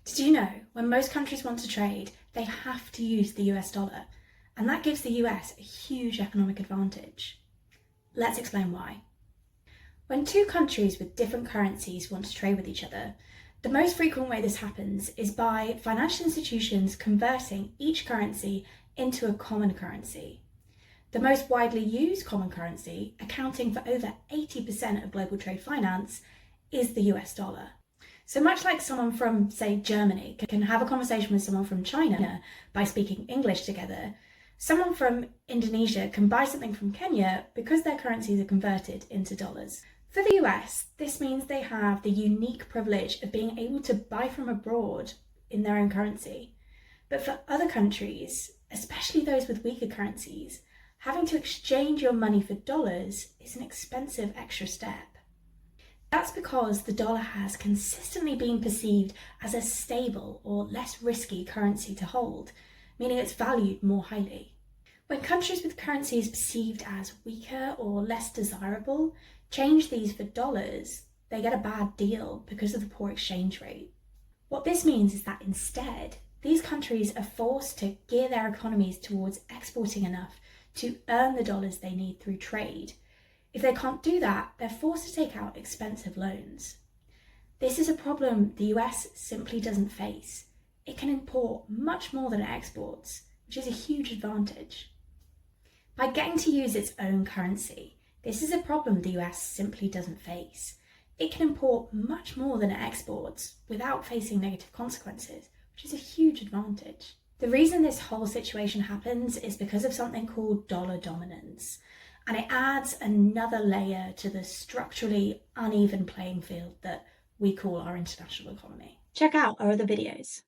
Did you know when most countries want to trade, they have to use the US dollar, and that gives the US a huge economic advantage? Let's explain why. When two countries with different currencies want to trade with each other, the most frequent way this happens is by financial institutions converting each currency into a common currency. The most widely used common currency, accounting for over 80% of global trade finance, is the US dollar. So much like someone from, say, Germany can have a conversation with someone from China by speaking English together, someone from Indonesia can buy something from Kenya because their currencies are converted into dollars. For the US, this means they have the unique privilege of being able to buy from abroad in their own currency. But for other countries, especially those with weaker currencies, having to exchange your money for dollars is an expensive extra step. That's because the dollar has consistently been perceived as a stable or less risky currency to hold, meaning it's valued more highly. When countries with currencies perceived as weaker or less desirable change these for dollars, they get a bad deal because of the poor exchange rate. What this means is that instead, these countries are forced to gear their economies towards exporting enough to earn the dollars they need through trade. If they can't do that, they're forced to take out expensive loans. This is a problem the US simply doesn't face. It can import much more than it exports, which is a huge advantage. By getting to use its own currency, this is a problem the US simply doesn't face. It can import much more than it exports without facing negative consequences, which is a huge advantage. The reason this whole situation happens is because of something called dollar dominance, and it adds another layer to the structurally uneven playing field that we call our international economy. Check out our other videos.